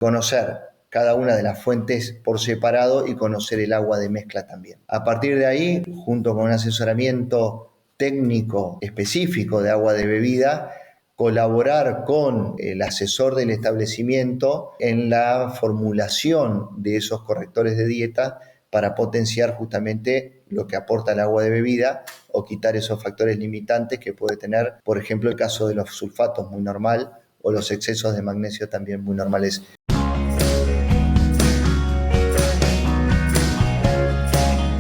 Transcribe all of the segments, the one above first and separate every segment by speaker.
Speaker 1: conocer cada una de las fuentes por separado y conocer el agua de mezcla también. A partir de ahí, junto con un asesoramiento técnico específico de agua de bebida, colaborar con el asesor del establecimiento en la formulación de esos correctores de dieta para potenciar justamente lo que aporta el agua de bebida o quitar esos factores limitantes que puede tener, por ejemplo, el caso de los sulfatos, muy normal, o los excesos de magnesio también muy normales.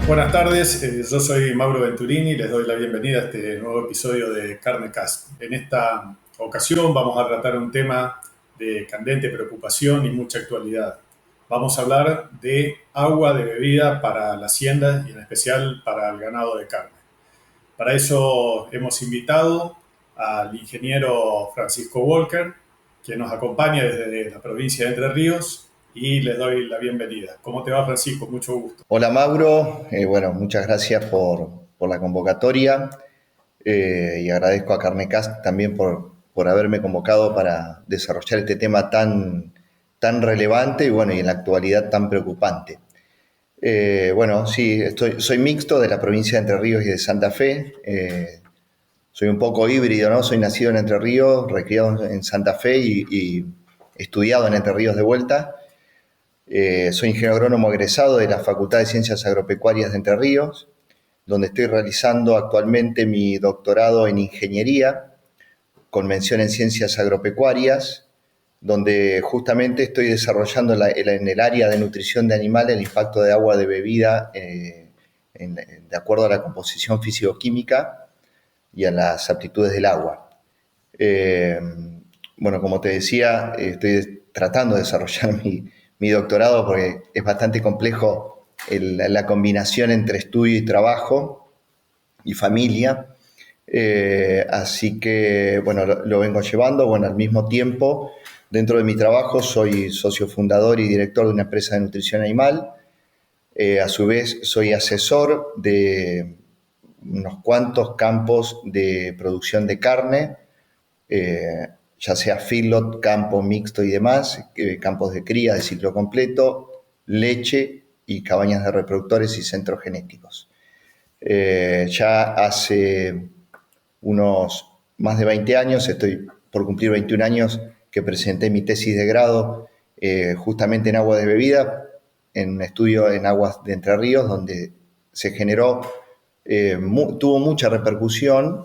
Speaker 2: Buenas tardes, yo soy Mauro Venturini y les doy la bienvenida a este nuevo episodio de CarneCast. En esta ocasión vamos a tratar un tema de candente preocupación y mucha actualidad. Vamos a hablar de agua de bebida para la hacienda y en especial para el ganado de carne. Para eso hemos invitado al ingeniero Francisco Walker, que nos acompaña desde la provincia de Entre Ríos, y les doy la bienvenida. ¿Cómo te va, Francisco? Mucho gusto.
Speaker 1: Hola Mauro, muchas gracias por la convocatoria y agradezco a Carnecast también por haberme convocado para desarrollar este tema tan relevante y en la actualidad tan preocupante. Sí, soy mixto de la provincia de Entre Ríos y de Santa Fe. Soy un poco híbrido, ¿no? Soy nacido en Entre Ríos, recriado en Santa Fe y estudiado en Entre Ríos de vuelta. Soy ingeniero agrónomo egresado de la Facultad de Ciencias Agropecuarias de Entre Ríos, donde estoy realizando actualmente mi doctorado en ingeniería, con mención en ciencias agropecuarias, donde justamente estoy desarrollando en el área de nutrición de animales el impacto de agua de bebida de acuerdo a la composición físico-química y a las aptitudes del agua. Como te decía, estoy tratando de desarrollar mi doctorado porque es bastante complejo la combinación entre estudio y trabajo y familia. Así que, lo vengo llevando. Al mismo tiempo, dentro de mi trabajo soy socio fundador y director de una empresa de nutrición animal. A su vez, soy asesor de unos cuantos campos de producción de carne, ya sea feedlot, campo mixto y demás, campos de cría de ciclo completo, leche y cabañas de reproductores y centros genéticos. Ya hace unos más de 20 años, estoy por cumplir 21 años, que presenté mi tesis de grado justamente en agua de bebida, en un estudio en aguas de Entre Ríos, donde se generó, tuvo mucha repercusión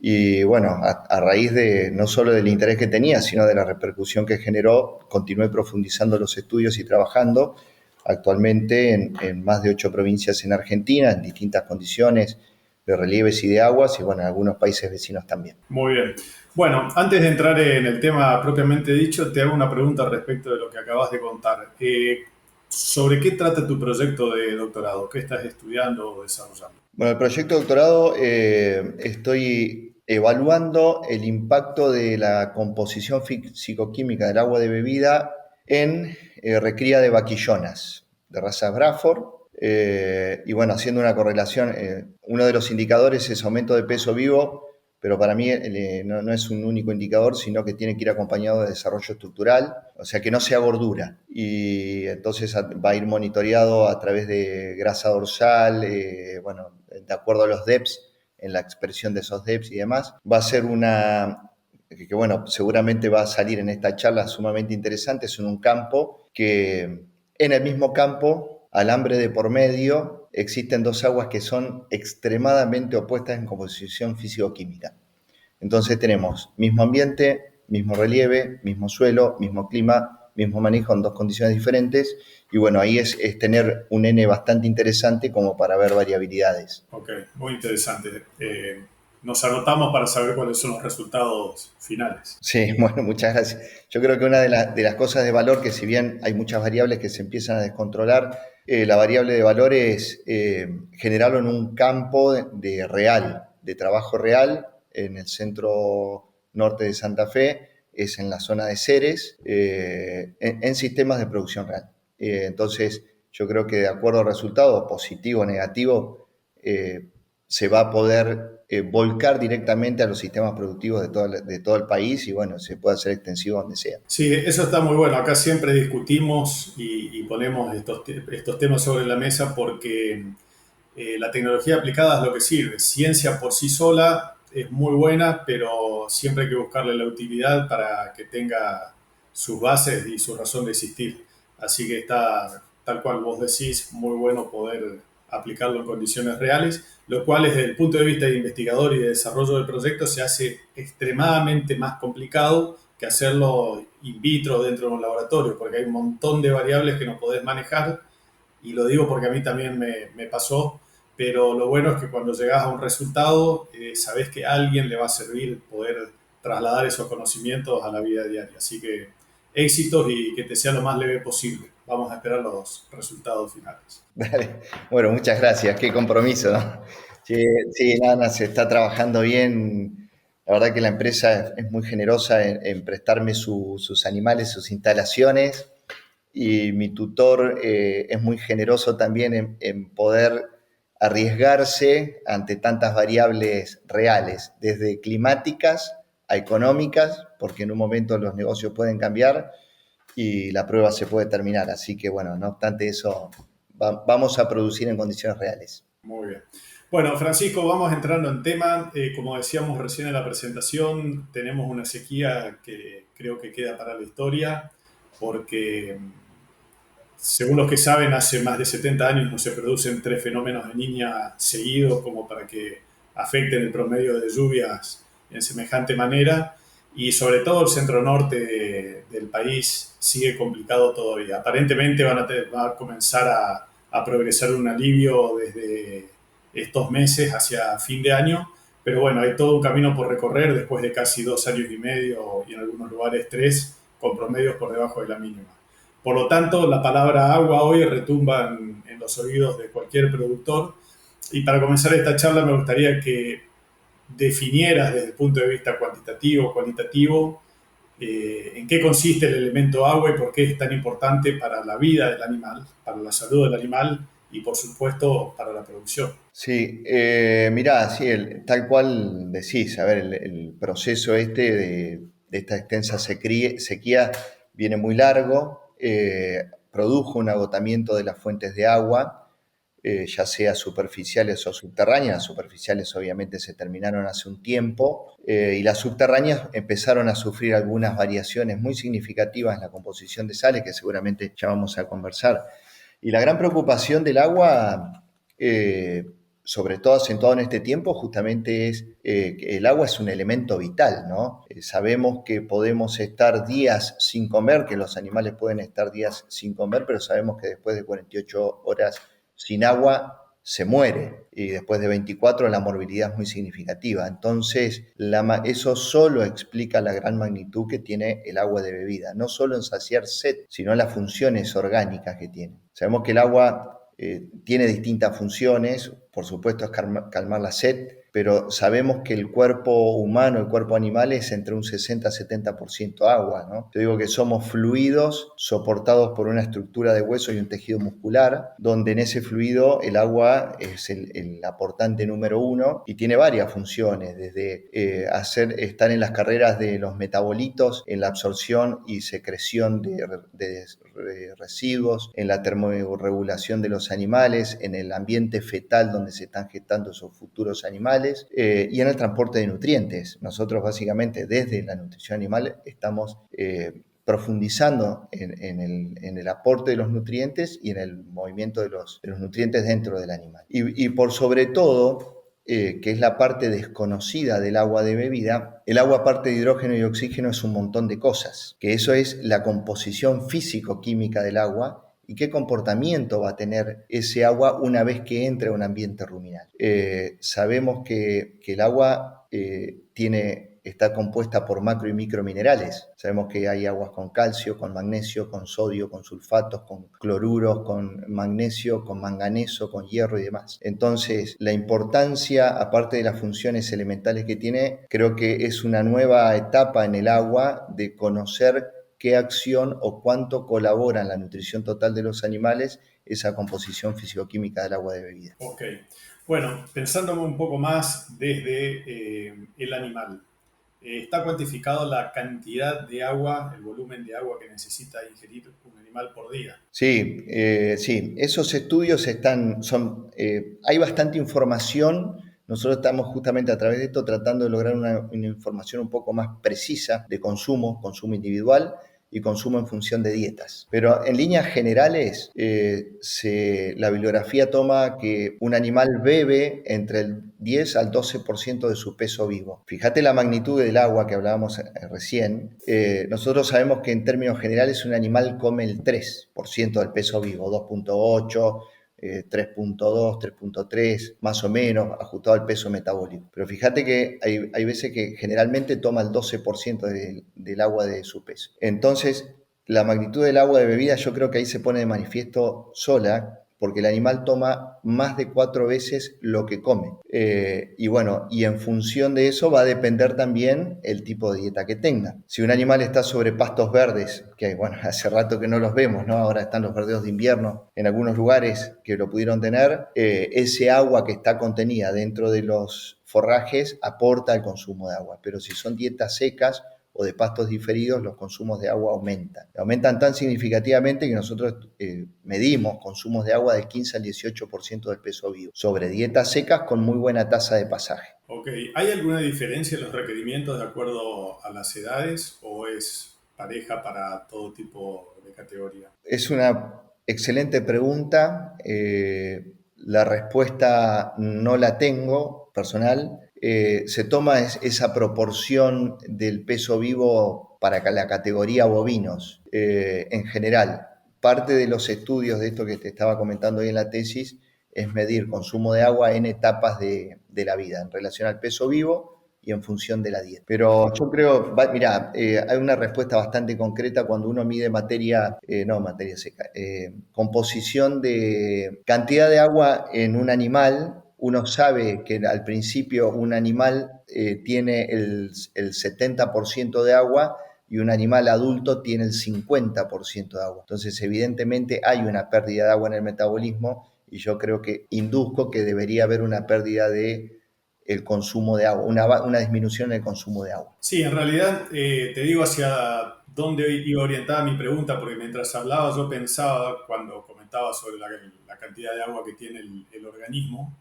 Speaker 1: y a raíz de no solo del interés que tenía, sino de la repercusión que generó, continué profundizando los estudios y trabajando actualmente en más de 8 provincias en Argentina, en distintas condiciones de relieves y de aguas, y en algunos países vecinos también.
Speaker 2: Muy bien. Bueno, antes de entrar en el tema propiamente dicho, te hago una pregunta respecto de lo que acabas de contar. ¿Sobre qué trata tu proyecto de doctorado? ¿Qué estás estudiando o desarrollando?
Speaker 1: El proyecto de doctorado estoy evaluando el impacto de la composición físico-química del agua de bebida en recría de vaquillonas de raza Braford. Haciendo una correlación, uno de los indicadores es aumento de peso vivo, pero para mí no es un único indicador, sino que tiene que ir acompañado de desarrollo estructural, o sea, que no sea gordura. Y entonces va a ir monitoreado a través de grasa dorsal, de acuerdo a los DEPs, en la expresión de esos DEPs y demás. Va a ser seguramente va a salir en esta charla sumamente interesante. Es en un campo que, en el mismo campo, alambre de por medio, existen dos aguas que son extremadamente opuestas en composición físico-química. Entonces tenemos mismo ambiente, mismo relieve, mismo suelo, mismo clima, mismo manejo en dos condiciones diferentes. Y ahí es tener un N bastante interesante como para ver variabilidades.
Speaker 2: Ok, muy interesante. Nos anotamos para saber cuáles son los resultados finales.
Speaker 1: Sí, muchas gracias. Yo creo que una de las cosas de valor, que si bien hay muchas variables que se empiezan a descontrolar, la variable de valor es generarlo en un campo de real, de trabajo real, en el centro norte de Santa Fe, es en la zona de Ceres, en sistemas de producción real. Entonces, yo creo que de acuerdo al resultado, positivo o negativo, se va a poder volcar directamente a los sistemas productivos de todo el país y bueno, se puede hacer extensivo donde sea.
Speaker 2: Sí, eso está muy bueno. Acá siempre discutimos y ponemos estos temas sobre la mesa porque la tecnología aplicada es lo que sirve. Ciencia por sí sola es muy buena, pero siempre hay que buscarle la utilidad para que tenga sus bases y su razón de existir. Así que está, tal cual vos decís, muy bueno poder aplicarlo en condiciones reales, lo cual desde el punto de vista de investigador y de desarrollo del proyecto se hace extremadamente más complicado que hacerlo in vitro dentro de un laboratorio, porque hay un montón de variables que no podés manejar, y lo digo porque a mí también me pasó, pero lo bueno es que cuando llegas a un resultado, sabes que a alguien le va a servir poder trasladar esos conocimientos a la vida diaria. Así que éxitos y que te sea lo más leve posible. Vamos a esperar los resultados finales.
Speaker 1: Dale. Bueno, muchas gracias, qué compromiso, ¿no? Sí, sí, nada, se está trabajando bien. La verdad que la empresa es muy generosa en prestarme sus animales, sus instalaciones, y mi tutor es muy generoso también en poder arriesgarse ante tantas variables reales, desde climáticas a económicas, porque en un momento los negocios pueden cambiar y la prueba se puede terminar. Así que bueno, no obstante eso, vamos a producir en condiciones reales.
Speaker 2: Muy bien. Bueno, Francisco, vamos entrando en tema. Como decíamos recién en la presentación, tenemos una sequía que creo que queda para la historia, porque según los que saben, hace más de 70 años no se producen tres fenómenos de niña seguidos como para que afecten el promedio de lluvias en semejante manera. Y sobre todo el centro norte del país sigue complicado todavía. Aparentemente va a comenzar a progresar un alivio desde estos meses hacia fin de año, pero bueno, hay todo un camino por recorrer después de casi 2 años y medio y en algunos lugares 3, con promedios por debajo de la mínima. Por lo tanto, la palabra agua hoy retumba en los oídos de cualquier productor. Y para comenzar esta charla me gustaría que definieras desde el punto de vista cuantitativo, cualitativo, en qué consiste el elemento agua y por qué es tan importante para la vida del animal, para la salud del animal y por supuesto para la producción.
Speaker 1: Sí, mirá, sí, tal cual decís, a ver, el proceso de esta extensa sequía viene muy largo, produjo un agotamiento de las fuentes de agua, ya sea superficiales o subterráneas. Las superficiales obviamente se terminaron hace un tiempo, y las subterráneas empezaron a sufrir algunas variaciones muy significativas en la composición de sales, que seguramente ya vamos a conversar. Y la gran preocupación del agua, sobre todo acentuado en este tiempo, justamente es que el agua es un elemento vital, ¿no? Sabemos que podemos estar días sin comer, que los animales pueden estar días sin comer, pero sabemos que después de 48 horas sin agua se muere, y después de 24 la morbilidad es muy significativa. Entonces, eso solo explica la gran magnitud que tiene el agua de bebida, no solo en saciar sed, sino en las funciones orgánicas que tiene. Sabemos que el agua tiene distintas funciones, por supuesto es calmar la sed, pero sabemos que el cuerpo humano, el cuerpo animal es entre un 60-70% agua, ¿no? Yo digo que somos fluidos soportados por una estructura de hueso y un tejido muscular, donde en ese fluido el agua es el aportante número uno y tiene varias funciones, desde estar en las carreras de los metabolitos, en la absorción y secreción de residuos, en la termorregulación de los animales, en el ambiente fetal donde se están gestando esos futuros animales, y en el transporte de nutrientes. Nosotros básicamente desde la nutrición animal estamos profundizando en el aporte de los nutrientes y en el movimiento de los nutrientes dentro del animal. Y por sobre todo, que es la parte desconocida del agua de bebida, el agua aparte de hidrógeno y oxígeno es un montón de cosas, que eso es la composición físico-química del agua y qué comportamiento va a tener ese agua una vez que entre a un ambiente ruminal. Sabemos que el agua está compuesta por macro y microminerales. Sabemos que hay aguas con calcio, con magnesio, con sodio, con sulfatos, con cloruros, con magnesio, con manganeso, con hierro y demás. Entonces, la importancia, aparte de las funciones elementales que tiene, creo que es una nueva etapa en el agua de conocer qué acción o cuánto colabora en la nutrición total de los animales esa composición fisicoquímica del agua de bebida.
Speaker 2: Ok. Bueno, pensándome un poco más desde el animal. ¿Está cuantificado la cantidad de agua, el volumen de agua que necesita ingerir un animal por día?
Speaker 1: Sí, sí, esos estudios hay bastante información. Nosotros estamos justamente a través de esto tratando de lograr una información un poco más precisa de consumo individual y consumo en función de dietas. Pero en líneas generales, la bibliografía toma que un animal bebe entre el 10 al 12% de su peso vivo. Fíjate la magnitud del agua que hablábamos recién. Nosotros sabemos que en términos generales un animal come el 3% del peso vivo, 2,8, 3,2, 3,3, más o menos, ajustado al peso metabólico. Pero fíjate que hay veces que generalmente toma el 12% del agua de su peso. Entonces, la magnitud del agua de bebida yo creo que ahí se pone de manifiesto sola, porque el animal toma más de 4 veces lo que come. Y bueno, y en función de eso va a depender también el tipo de dieta que tenga. Si un animal está sobre pastos verdes, que bueno, hace rato que no los vemos, ¿no? Ahora están los verdeos de invierno en algunos lugares que lo pudieron tener, ese agua que está contenida dentro de los forrajes aporta al consumo de agua. Pero si son dietas secas o de pastos diferidos, los consumos de agua aumentan. Aumentan tan significativamente que nosotros medimos consumos de agua del 15 al 18% del peso vivo, sobre dietas secas con muy buena tasa de pasaje.
Speaker 2: Ok, ¿hay alguna diferencia en los requerimientos de acuerdo a las edades o es pareja para todo tipo de categoría?
Speaker 1: Es una excelente pregunta. La respuesta no la tengo personal. Se toma esa proporción del peso vivo para la categoría bovinos en general. Parte de los estudios de esto que te estaba comentando hoy en la tesis es medir consumo de agua en etapas de la vida en relación al peso vivo y en función de la dieta. Pero yo creo, mira, hay una respuesta bastante concreta cuando uno mide materia seca, composición de cantidad de agua en un animal. Uno sabe que al principio un animal tiene el 70% de agua y un animal adulto tiene el 50% de agua. Entonces, evidentemente hay una pérdida de agua en el metabolismo y yo creo que induzco que debería haber una pérdida de el consumo de agua, una disminución en el consumo de agua.
Speaker 2: Sí, en realidad te digo hacia dónde iba orientada mi pregunta, porque mientras hablaba yo pensaba, cuando comentaba sobre la cantidad de agua que tiene el organismo,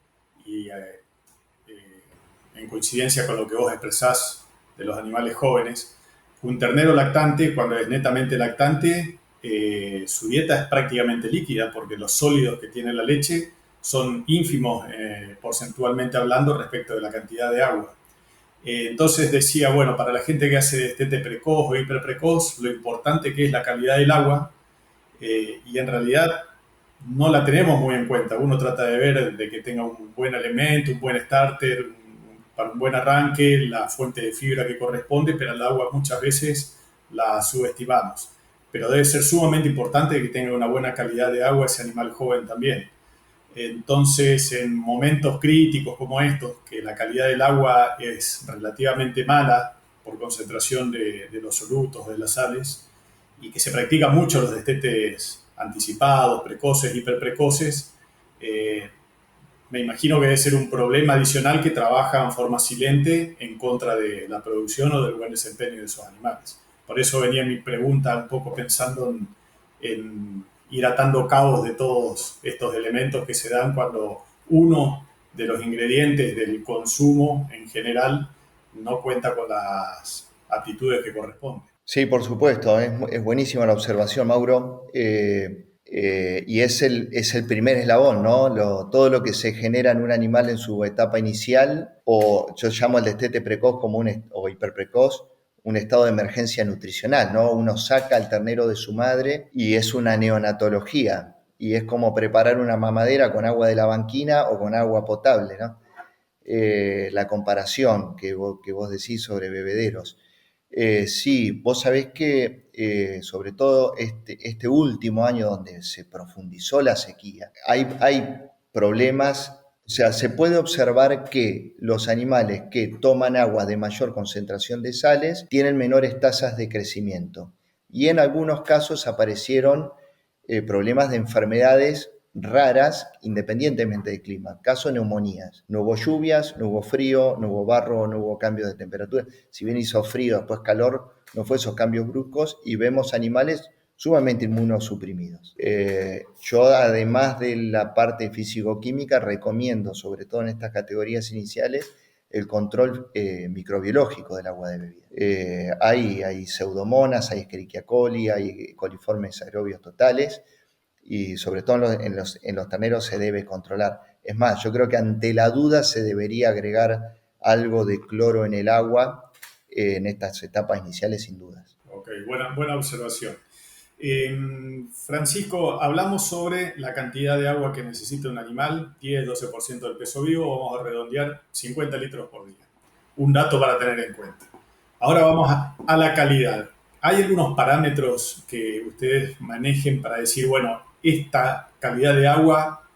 Speaker 2: y en coincidencia con lo que vos expresás de los animales jóvenes, un ternero lactante, cuando es netamente lactante, su dieta es prácticamente líquida, porque los sólidos que tiene la leche son ínfimos porcentualmente hablando respecto de la cantidad de agua. Entonces decía, bueno, para la gente que hace destete precoz o hiperprecoz, lo importante que es la calidad del agua, y en realidad no la tenemos muy en cuenta. Uno trata de ver de que tenga un buen elemento, un buen starter, para un buen arranque, la fuente de fibra que corresponde, pero el agua muchas veces la subestimamos. Pero debe ser sumamente importante que tenga una buena calidad de agua ese animal joven también. Entonces, en momentos críticos como estos, que la calidad del agua es relativamente mala por concentración de los solutos, de las sales, y que se practican mucho los destetes anticipados, precoces, hiperprecoces, me imagino que debe ser un problema adicional que trabaja en forma silente en contra de la producción o del buen desempeño de esos animales. Por eso venía mi pregunta un poco pensando en ir atando cabos de todos estos elementos que se dan cuando uno de los ingredientes del consumo en general no cuenta con las aptitudes que corresponden.
Speaker 1: Sí, por supuesto, es buenísima la observación, Mauro. Y es el primer eslabón, ¿no? Todo lo que se genera en un animal en su etapa inicial, o yo llamo el destete precoz o hiperprecoz, un estado de emergencia nutricional, ¿no? Uno saca al ternero de su madre y es una neonatología, y es como preparar una mamadera con agua de la banquina o con agua potable, ¿no? La comparación que vos decís sobre bebederos. Sí, vos sabés que sobre todo este último año donde se profundizó la sequía, hay problemas, o sea, se puede observar que los animales que toman agua de mayor concentración de sales tienen menores tasas de crecimiento y en algunos casos aparecieron problemas de enfermedades raras independientemente del clima. Caso neumonías. No hubo lluvias, no hubo frío, no hubo barro, no hubo cambios de temperatura. Si bien hizo frío, después calor, no fue esos cambios bruscos y vemos animales sumamente inmunosuprimidos. Yo, además de la parte físico-química, recomiendo, sobre todo en estas categorías iniciales, el control microbiológico del agua de bebida. Hay pseudomonas, hay Escherichia coli, hay coliformes aerobios totales, y sobre todo en los terneros se debe controlar. Es más, yo creo que ante la duda se debería agregar algo de cloro en el agua en estas etapas iniciales, sin dudas.
Speaker 2: Ok, buena observación. Francisco, hablamos sobre la cantidad de agua que necesita un animal, 10-12% del peso vivo, vamos a redondear 50 litros por día. Un dato para tener en cuenta. Ahora vamos a la calidad. ¿Hay algunos parámetros que ustedes manejen para decir, bueno, esta calidad de agua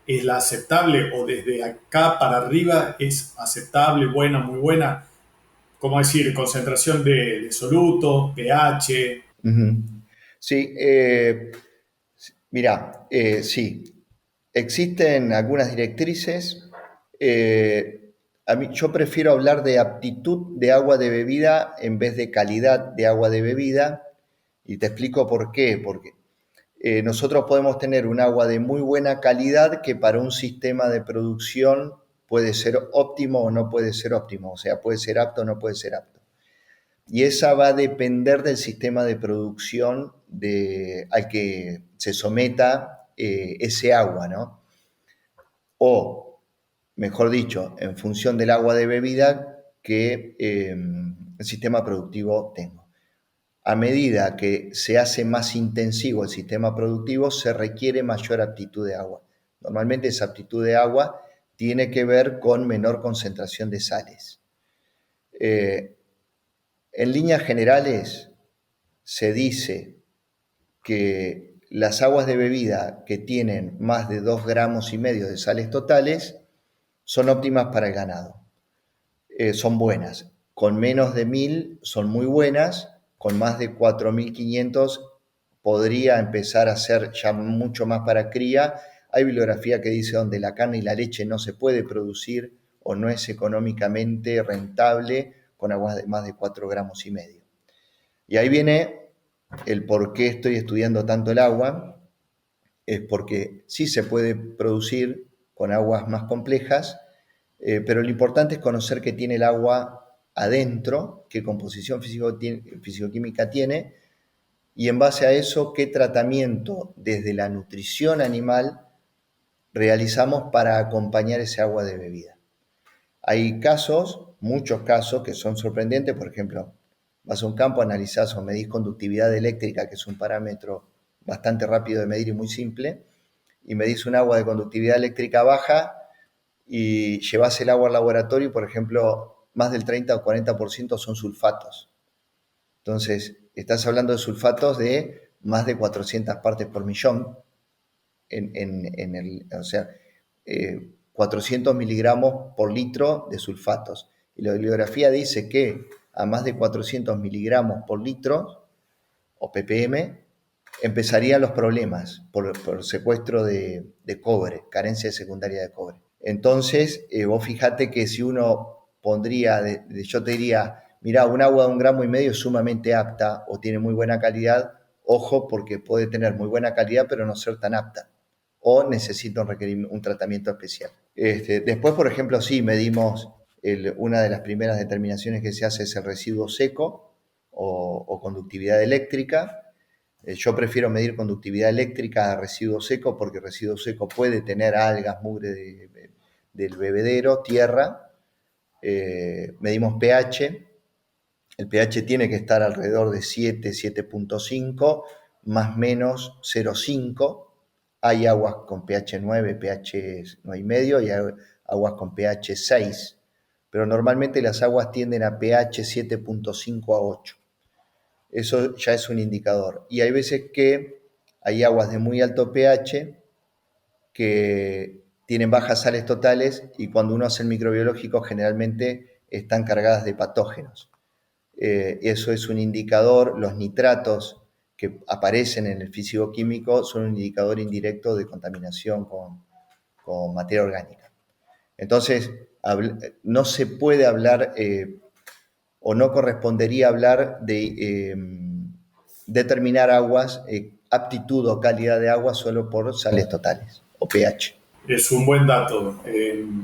Speaker 2: es la aceptable o desde acá para arriba es aceptable, buena, muy buena? ¿Cómo decir? Concentración de soluto, pH.
Speaker 1: Uh-huh. Sí, mira, sí, existen algunas directrices. Yo prefiero hablar de aptitud de agua de bebida en vez de calidad de agua de bebida, y te explico por qué. Porque nosotros podemos tener un agua de muy buena calidad que para un sistema de producción puede ser óptimo o no puede ser óptimo, o sea, puede ser apto o no puede ser apto. Y esa va a depender del sistema de producción al que se someta ese agua, ¿no? O, mejor dicho, en función del agua de bebida que el sistema productivo tenga. A medida que se hace más intensivo el sistema productivo, se requiere mayor aptitud de agua. Normalmente esa aptitud de agua tiene que ver con menor concentración de sales. En líneas generales, se dice que las aguas de bebida que tienen más de 2,5 gramos de sales totales son óptimas para el ganado. Son buenas. Con menos de 1.000 son muy buenas. Con más de 4.500 podría empezar a ser ya mucho más para cría. Hay bibliografía que dice donde la carne y la leche no se puede producir o no es económicamente rentable con aguas de más de 4,5 gramos. Y ahí viene el por qué estoy estudiando tanto el agua, es porque sí se puede producir con aguas más complejas, pero lo importante es conocer qué tiene el agua adentro, qué composición físico-química tiene, y en base a eso, qué tratamiento desde la nutrición animal realizamos para acompañar ese agua de bebida. Hay casos, muchos casos, que son sorprendentes. Por ejemplo, vas a un campo, analizás o medís conductividad eléctrica, que es un parámetro bastante rápido de medir y muy simple, y medís un agua de conductividad eléctrica baja y llevas el agua al laboratorio y, por ejemplo, más del 30 o 40% son sulfatos. Entonces, estás hablando de sulfatos de más de 400 partes por millón, o sea, 400 miligramos por litro de sulfatos. Y la bibliografía dice que a más de 400 miligramos por litro, o ppm, empezarían los problemas por secuestro de cobre, carencia secundaria de cobre. Entonces, vos fijate que si uno pondría, yo te diría, mirá, un agua de 1,5 gramos es sumamente apta o tiene muy buena calidad, ojo, porque puede tener muy buena calidad pero no ser tan apta, o necesita un tratamiento especial. Después, por ejemplo, sí medimos, una de las primeras determinaciones que se hace es el residuo seco o conductividad eléctrica. Yo prefiero medir conductividad eléctrica a residuo seco porque el residuo seco puede tener algas, mugre del bebedero, tierra. Medimos pH. El pH tiene que estar alrededor de 7, 7.5, más menos 0,5. Hay aguas con pH 9, pH 9,5 y hay aguas con pH 6. Pero normalmente las aguas tienden a pH 7.5 a 8. Eso ya es un indicador. Y hay veces que hay aguas de muy alto pH que tienen bajas sales totales y cuando uno hace el microbiológico generalmente están cargadas de patógenos. Eso es un indicador. Los nitratos que aparecen en el físico-químico son un indicador indirecto de contaminación con materia orgánica. Entonces, no se puede hablar o no correspondería hablar de determinar aguas, aptitud o calidad de agua solo por sales totales o pH.
Speaker 2: Es un buen dato.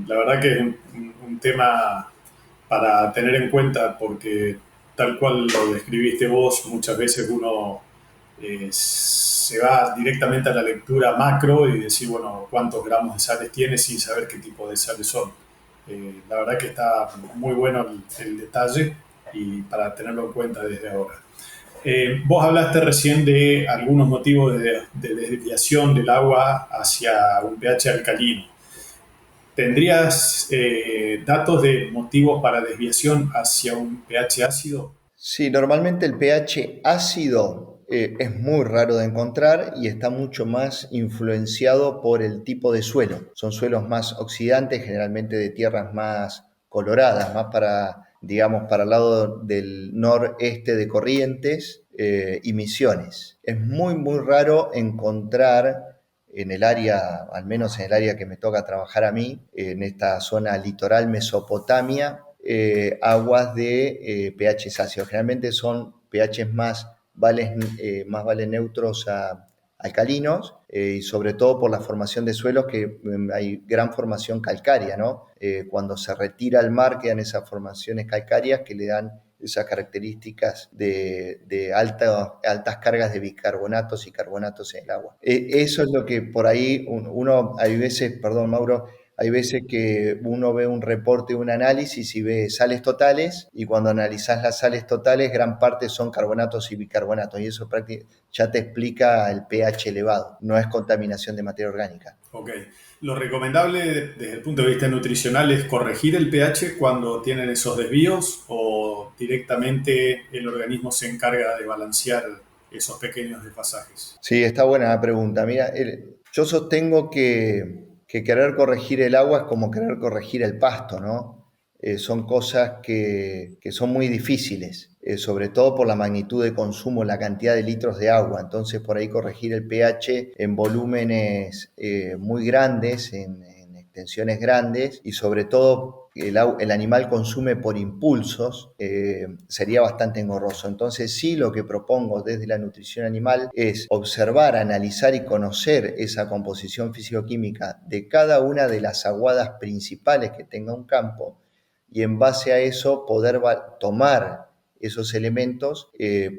Speaker 2: La verdad que es un tema para tener en cuenta porque tal cual lo describiste vos, muchas veces uno se va directamente a la lectura macro y decir, bueno, cuántos gramos de sales tiene sin saber qué tipo de sales son. La verdad que está muy bueno el detalle y para tenerlo en cuenta desde ahora. Vos hablaste recién de algunos motivos de desviación del agua hacia un pH alcalino. ¿Tendrías datos de motivos para desviación hacia un pH ácido?
Speaker 1: Sí, normalmente el pH ácido es muy raro de encontrar y está mucho más influenciado por el tipo de suelo. Son suelos más oxidantes, generalmente de tierras más coloradas, más para, digamos, para el lado del noreste de Corrientes y Misiones. Es muy, muy raro encontrar en el área, al menos en el área que me toca trabajar a mí, en esta zona litoral Mesopotamia, aguas de pH ácidos. Generalmente son pHs más vales neutros a alcalinos y sobre todo por la formación de suelos que hay gran formación calcárea, ¿no? Cuando se retira el mar quedan esas formaciones calcáreas que le dan esas características de altas cargas de bicarbonatos y carbonatos en el agua. Eso es lo que por ahí uno, hay veces, perdón Mauro, hay veces que uno ve un reporte, un análisis y ve sales totales y cuando analizás las sales totales gran parte son carbonatos y bicarbonatos y eso ya te explica el pH elevado, no es contaminación de materia orgánica.
Speaker 2: Ok. Lo recomendable desde el punto de vista nutricional es corregir el pH cuando tienen esos desvíos o directamente el organismo se encarga de balancear esos pequeños desfasajes.
Speaker 1: Sí, está buena la pregunta. Mira, yo sostengo que querer corregir el agua es como querer corregir el pasto, ¿no? Son cosas que son muy difíciles, sobre todo por la magnitud de consumo, la cantidad de litros de agua. Entonces, por ahí corregir el pH en volúmenes muy grandes, en extensiones grandes, y sobre todo el animal consume por impulsos, sería bastante engorroso. Entonces, sí, lo que propongo desde la nutrición animal es observar, analizar y conocer esa composición físico-química de cada una de las aguadas principales que tenga un campo y en base a eso poder tomar esos elementos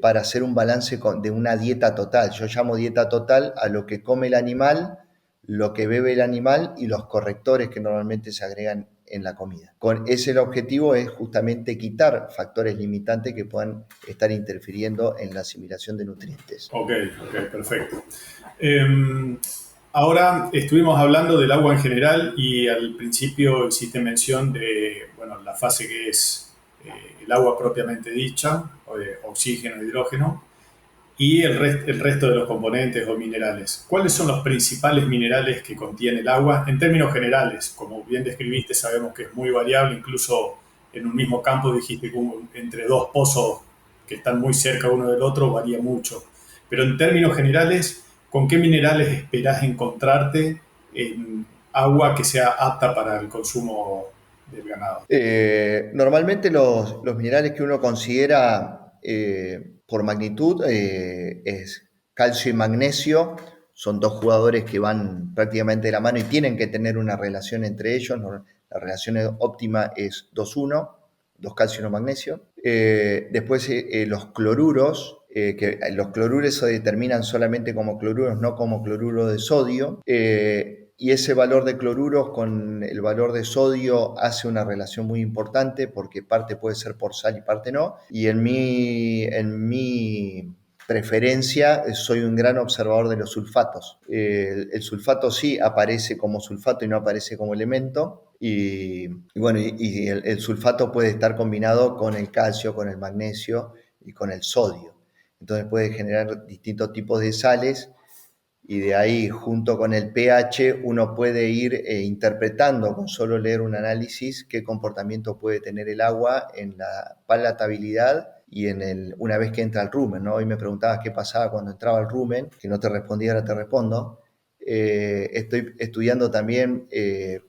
Speaker 1: para hacer un balance de una dieta total. Yo llamo dieta total a lo que come el animal, lo que bebe el animal y los correctores que normalmente se agregan en la comida. Con ese el objetivo es justamente quitar factores limitantes que puedan estar interfiriendo en la asimilación de nutrientes.
Speaker 2: Ok, perfecto. Ahora estuvimos hablando del agua en general y al principio hiciste mención de bueno, la fase que es el agua propiamente dicha, oxígeno, hidrógeno, y el resto de los componentes o minerales. ¿Cuáles son los principales minerales que contiene el agua en términos generales? Como bien describiste, sabemos que es muy variable, incluso en un mismo campo dijiste que entre dos pozos que están muy cerca uno del otro varía mucho. Pero en términos generales, ¿con qué minerales esperás encontrarte en agua que sea apta para el consumo del ganado?
Speaker 1: Normalmente los minerales que uno considera por magnitud es calcio y magnesio. Son dos jugadores que van prácticamente de la mano y tienen que tener una relación entre ellos. La relación óptima es 2:1, 2 calcio y 1 magnesio. Después los cloruros, que los cloruros se determinan solamente como cloruros, no como cloruro de sodio. Y ese valor de cloruros con el valor de sodio hace una relación muy importante porque parte puede ser por sal y parte no. Y en mi preferencia soy un gran observador de los sulfatos. El sulfato sí aparece como sulfato y no aparece como elemento. Y bueno, y el sulfato puede estar combinado con el calcio, con el magnesio y con el sodio. Entonces puede generar distintos tipos de sales y de ahí, junto con el pH, uno puede ir interpretando con solo leer un análisis qué comportamiento puede tener el agua en la palatabilidad y una vez que entra al rumen, ¿no? Hoy me preguntabas qué pasaba cuando entraba al rumen, que no te respondí, ahora te respondo. Estoy estudiando también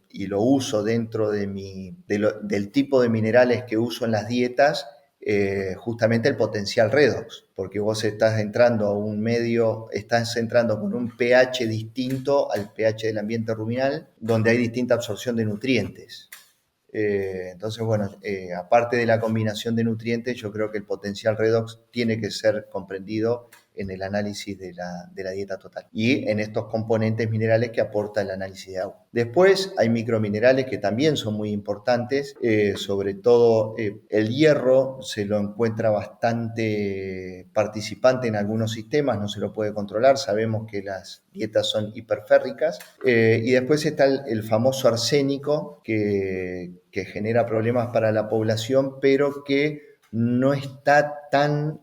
Speaker 1: y lo uso dentro del tipo de minerales que uso en las dietas, justamente el potencial redox, porque vos estás entrando a un medio, estás entrando con un pH distinto al pH del ambiente ruminal, donde hay distinta absorción de nutrientes. Entonces, bueno, aparte de la combinación de nutrientes, yo creo que el potencial redox tiene que ser comprendido en el análisis de la dieta total y en estos componentes minerales que aporta el análisis de agua. Después hay microminerales que también son muy importantes, sobre todo el hierro se lo encuentra bastante participante en algunos sistemas, no se lo puede controlar, sabemos que las dietas son hiperférricas, y después está el famoso arsénico que genera problemas para la población, pero que no es tan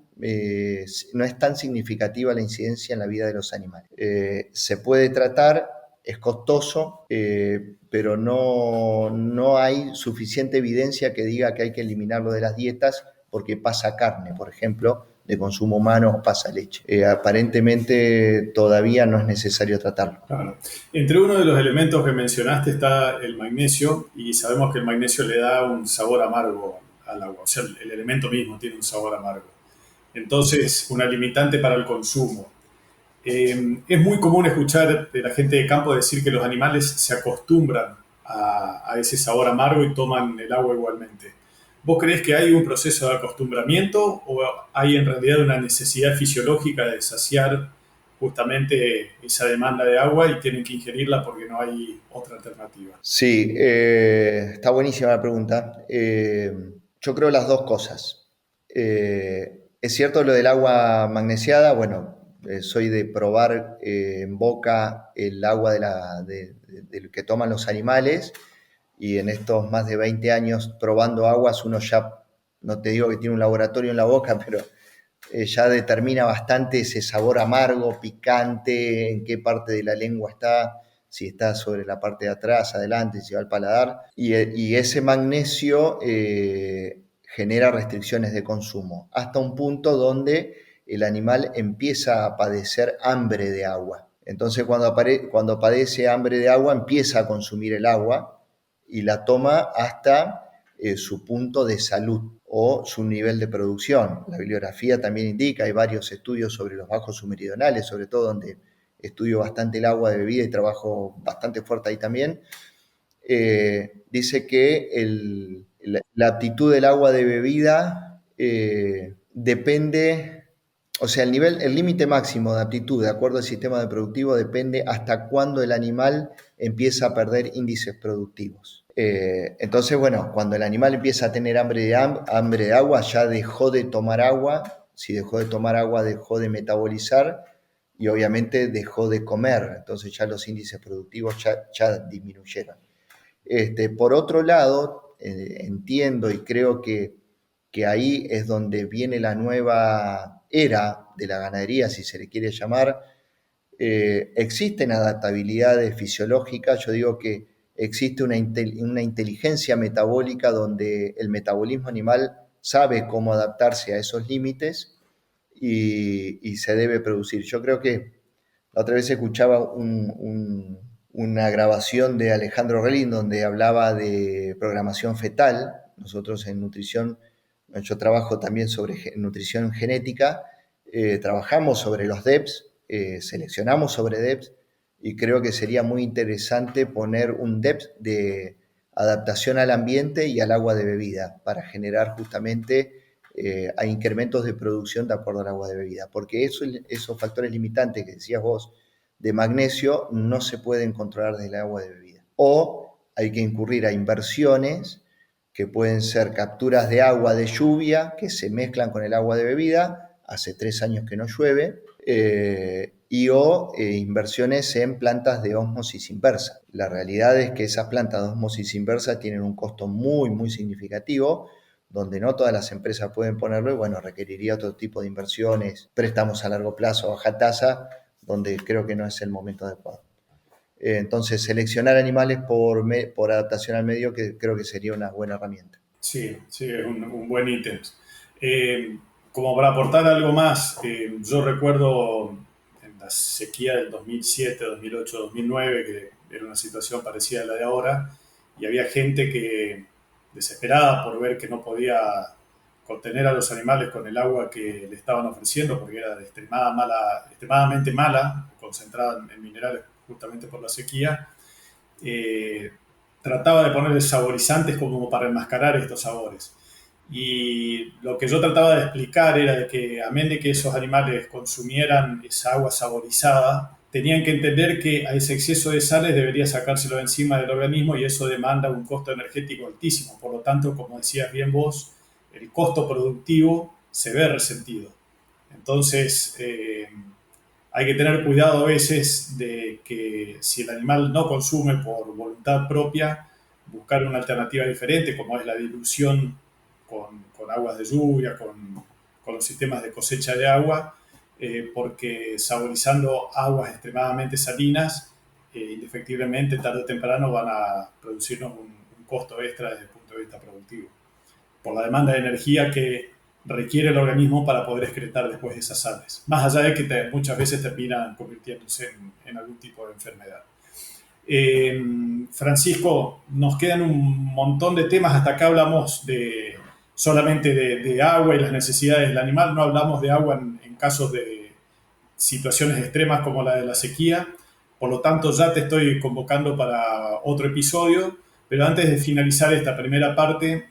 Speaker 1: significativa la incidencia en la vida de los animales. Se puede tratar, es costoso, pero no hay suficiente evidencia que diga que hay que eliminarlo de las dietas porque pasa carne, por ejemplo, de consumo humano o pasa leche. Aparentemente todavía no es necesario tratarlo.
Speaker 2: Claro. Entre uno de los elementos que mencionaste está el magnesio y sabemos que el magnesio le da un sabor amargo al agua, o sea, el elemento mismo tiene un sabor amargo. Entonces, una limitante para el consumo. Es muy común escuchar de la gente de campo decir que los animales se acostumbran a ese sabor amargo y toman el agua igualmente. ¿Vos creés que hay un proceso de acostumbramiento o hay en realidad una necesidad fisiológica de saciar justamente esa demanda de agua y tienen que ingerirla porque no hay otra alternativa?
Speaker 1: Sí, está buenísima la pregunta. Yo creo las dos cosas. Es cierto lo del agua magnesiada, bueno, soy de probar en boca el agua del que toman los animales y en estos más de 20 años probando aguas uno ya, no te digo que tiene un laboratorio en la boca, pero ya determina bastante ese sabor amargo, picante, en qué parte de la lengua está, si está sobre la parte de atrás, adelante, si va al paladar. Y ese magnesio genera restricciones de consumo, hasta un punto donde el animal empieza a padecer hambre de agua. Entonces cuando padece hambre de agua empieza a consumir el agua y la toma hasta su punto de salud o su nivel de producción. La bibliografía también indica, hay varios estudios sobre los bajos submeridionales, sobre todo donde estudio bastante el agua de bebida y trabajo bastante fuerte ahí también. Dice que la aptitud del agua de bebida depende, o sea, el límite máximo de aptitud de acuerdo al sistema productivo depende hasta cuándo el animal empieza a perder índices productivos. Entonces, bueno, cuando el animal empieza a tener hambre de agua, ya dejó de tomar agua. Si dejó de tomar agua, dejó de metabolizar y obviamente dejó de comer. Entonces ya los índices productivos ya disminuyeron. Por otro lado, entiendo y creo que ahí es donde viene la nueva era de la ganadería, si se le quiere llamar. Existen adaptabilidades fisiológicas, yo digo que existe una inteligencia metabólica donde el metabolismo animal sabe cómo adaptarse a esos límites y se debe producir. Yo creo que la otra vez escuchaba una grabación de Alejandro Relin donde hablaba de programación fetal. Nosotros en nutrición, yo trabajo también sobre nutrición genética, trabajamos sobre los DEPs, seleccionamos sobre DEPs y creo que sería muy interesante poner un DEP de adaptación al ambiente y al agua de bebida para generar justamente a incrementos de producción de acuerdo al agua de bebida, porque esos factores limitantes que decías vos de magnesio no se pueden controlar desde el agua de bebida. O hay que incurrir a inversiones que pueden ser capturas de agua de lluvia que se mezclan con el agua de bebida, hace 3 años que no llueve, inversiones en plantas de ósmosis inversa. La realidad es que esas plantas de ósmosis inversa tienen un costo muy, muy significativo, donde no todas las empresas pueden ponerlo y bueno, requeriría otro tipo de inversiones, préstamos a largo plazo, baja tasa, donde creo que no es el momento adecuado. Entonces, seleccionar animales por adaptación al medio que creo que sería una buena herramienta.
Speaker 2: Sí, sí, es un buen ítem. Como para aportar algo más, yo recuerdo en la sequía del 2007, 2008, 2009, que era una situación parecida a la de ahora, y había gente que, desesperada por ver que no podía contener a los animales con el agua que le estaban ofreciendo, porque era de extremadamente mala, concentrada en minerales justamente por la sequía, eh, trataba de ponerle saborizantes como para enmascarar estos sabores. Y lo que yo trataba de explicar era de que, a menos de que esos animales consumieran esa agua saborizada, tenían que entender que a ese exceso de sales debería sacárselo de encima del organismo y eso demanda un costo energético altísimo. Por lo tanto, como decías bien vos, el costo productivo se ve resentido. Entonces, hay que tener cuidado a veces de que si el animal no consume por voluntad propia, buscar una alternativa diferente, como es la dilución con aguas de lluvia, con los sistemas de cosecha de agua, porque saborizando aguas extremadamente salinas, indefectiblemente tarde o temprano van a producirnos un costo extra desde el punto de vista productivo, por la demanda de energía que requiere el organismo para poder excretar después esas sales, más allá de que muchas veces terminan convirtiéndose en algún tipo de enfermedad. Francisco, nos quedan un montón de temas. Hasta acá hablamos solamente de agua y las necesidades del animal. No hablamos de agua en casos de situaciones extremas como la de la sequía. Por lo tanto, ya te estoy convocando para otro episodio. Pero antes de finalizar esta primera parte,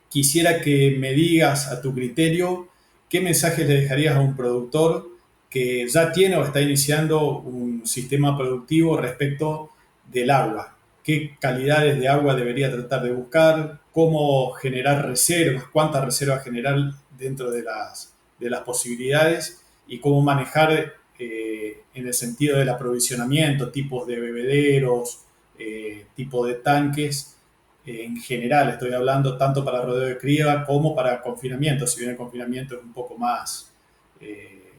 Speaker 2: quisiera que me digas a tu criterio qué mensajes le dejarías a un productor que ya tiene o está iniciando un sistema productivo respecto del agua. ¿Qué calidades de agua debería tratar de buscar? ¿Cómo generar reservas? ¿Cuántas reservas generar dentro de las posibilidades? ¿Y cómo manejar en el sentido del aprovisionamiento, tipos de bebederos, tipo de tanques? En general, estoy hablando tanto para rodeo de cría como para confinamiento, si bien el confinamiento es un poco más eh,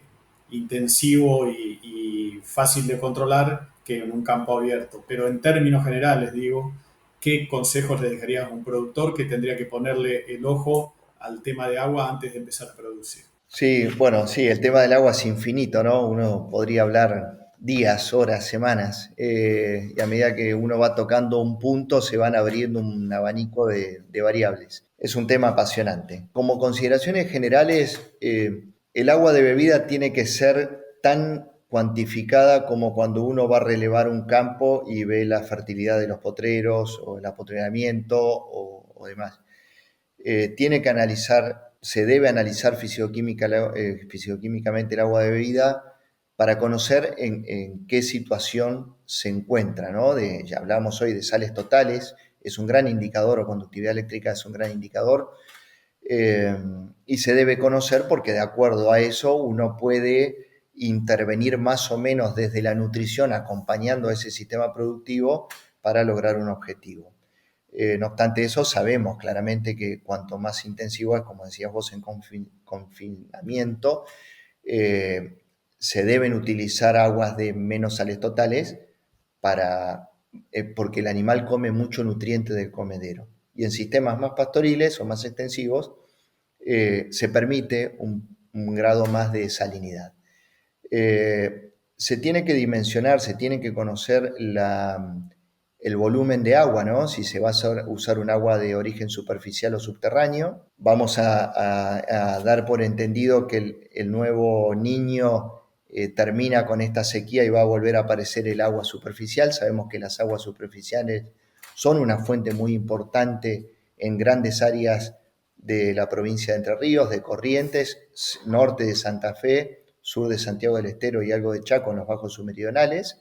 Speaker 2: intensivo y fácil de controlar que en un campo abierto. Pero en términos generales, digo, ¿qué consejos le dejarías a un productor que tendría que ponerle el ojo al tema de agua antes de empezar a producir?
Speaker 1: Sí, bueno, sí, el tema del agua es infinito, ¿no? Uno podría hablar días, horas, semanas, y a medida que uno va tocando un punto se van abriendo un abanico de variables. Es un tema apasionante. Como consideraciones generales, el agua de bebida tiene que ser tan cuantificada como cuando uno va a relevar un campo y ve la fertilidad de los potreros o el apotrenamiento o demás. Tiene que analizar, se debe analizar fisicoquímicamente el agua de bebida para conocer en qué situación se encuentra, ¿no? Ya hablamos hoy de sales totales, es un gran indicador, o conductividad eléctrica es un gran indicador, eh, y se debe conocer porque de acuerdo a eso uno puede intervenir más o menos desde la nutrición acompañando a ese sistema productivo para lograr un objetivo. No obstante eso, sabemos claramente que cuanto más intensivo es, como decías vos, en confinamiento, eh, se deben utilizar aguas de menos sales totales porque el animal come mucho nutriente del comedero. Y en sistemas más pastoriles o más extensivos se permite un grado más de salinidad. Se tiene que dimensionar, se tiene que conocer el volumen de agua, ¿no? Si se va a usar un agua de origen superficial o subterráneo. Vamos a dar por entendido que el nuevo niño termina con esta sequía y va a volver a aparecer el agua superficial. Sabemos que las aguas superficiales son una fuente muy importante en grandes áreas de la provincia de Entre Ríos, de Corrientes, norte de Santa Fe, sur de Santiago del Estero y algo de Chaco en los bajos submeridionales,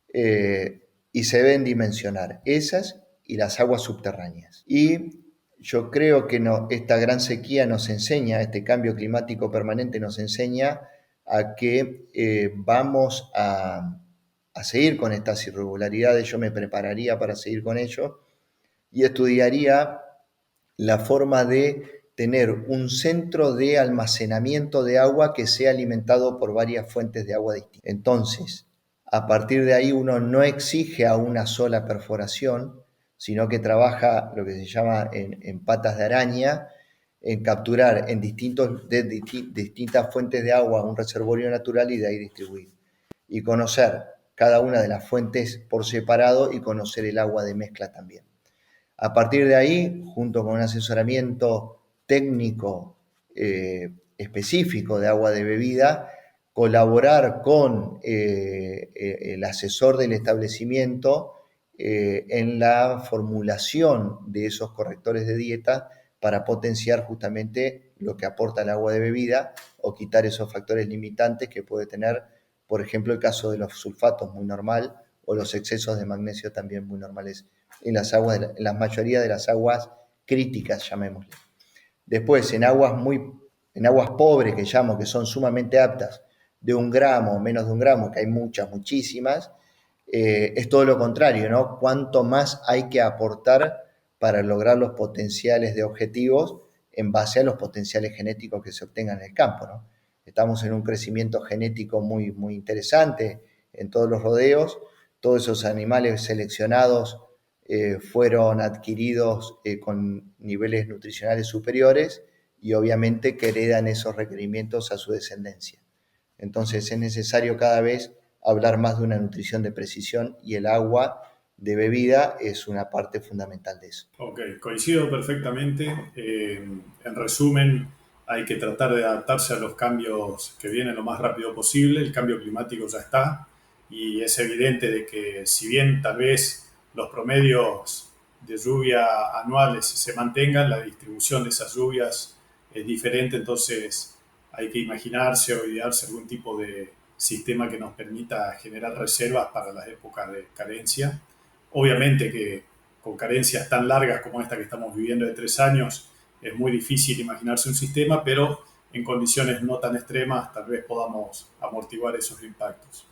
Speaker 1: y se deben dimensionar esas y las aguas subterráneas. Y yo creo que esta gran sequía nos enseña, este cambio climático permanente nos enseña a que vamos a seguir con estas irregularidades. Yo me prepararía para seguir con ello y estudiaría la forma de tener un centro de almacenamiento de agua que sea alimentado por varias fuentes de agua distintas. Entonces, a partir de ahí uno no exige a una sola perforación, sino que trabaja lo que se llama en patas de araña, en capturar de distintas fuentes de agua un reservorio natural y de ahí distribuir. Y conocer cada una de las fuentes por separado y conocer el agua de mezcla también. A partir de ahí, junto con un asesoramiento técnico específico de agua de bebida, colaborar con el asesor del establecimiento en la formulación de esos correctores de dieta para potenciar justamente lo que aporta el agua de bebida o quitar esos factores limitantes que puede tener, por ejemplo, el caso de los sulfatos, muy normal, o los excesos de magnesio también muy normales en las aguas, en la mayoría de las aguas críticas, llamémosle. Después, en aguas pobres, que llamo, que son sumamente aptas, de 1 gramo o menos de 1 gramo, que hay muchísimas, es todo lo contrario, ¿no? Cuánto más hay que aportar para lograr los potenciales de objetivos en base a los potenciales genéticos que se obtengan en el campo, ¿no? Estamos en un crecimiento genético muy interesante en todos los rodeos. Todos esos animales seleccionados fueron adquiridos con niveles nutricionales superiores y obviamente que heredan esos requerimientos a su descendencia. Entonces es necesario cada vez hablar más de una nutrición de precisión y el agua de bebida es una parte fundamental de eso.
Speaker 2: Ok, coincido perfectamente. En resumen, hay que tratar de adaptarse a los cambios que vienen lo más rápido posible. El cambio climático ya está y es evidente de que si bien tal vez los promedios de lluvia anuales se mantengan, la distribución de esas lluvias es diferente, entonces hay que imaginarse o idearse algún tipo de sistema que nos permita generar reservas para las épocas de carencia. Obviamente que con carencias tan largas como esta que estamos viviendo de 3 años, es muy difícil imaginarse un sistema, pero en condiciones no tan extremas tal vez podamos amortiguar esos impactos.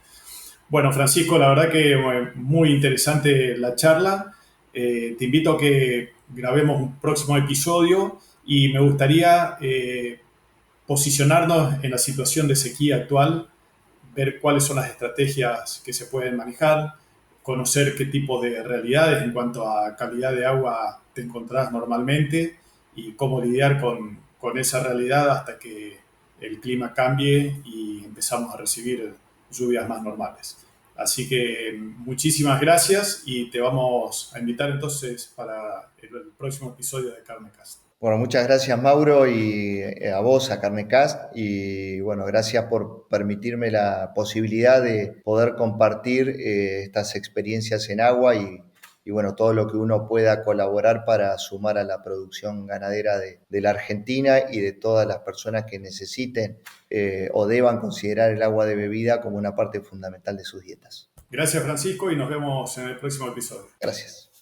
Speaker 2: Bueno, Francisco, la verdad que muy interesante la charla. Te invito a que grabemos un próximo episodio y me gustaría posicionarnos en la situación de sequía actual, ver cuáles son las estrategias que se pueden manejar, conocer qué tipo de realidades en cuanto a calidad de agua te encontrás normalmente y cómo lidiar con esa realidad hasta que el clima cambie y empezamos a recibir lluvias más normales. Así que muchísimas gracias y te vamos a invitar entonces para el próximo episodio de Carnecast.
Speaker 1: Bueno, muchas gracias Mauro y a vos, a Carnecast, y bueno, gracias por permitirme la posibilidad de poder compartir estas experiencias en agua y bueno, todo lo que uno pueda colaborar para sumar a la producción ganadera de la Argentina y de todas las personas que necesiten o deban considerar el agua de bebida como una parte fundamental de sus dietas.
Speaker 2: Gracias Francisco y nos vemos en el próximo episodio.
Speaker 1: Gracias.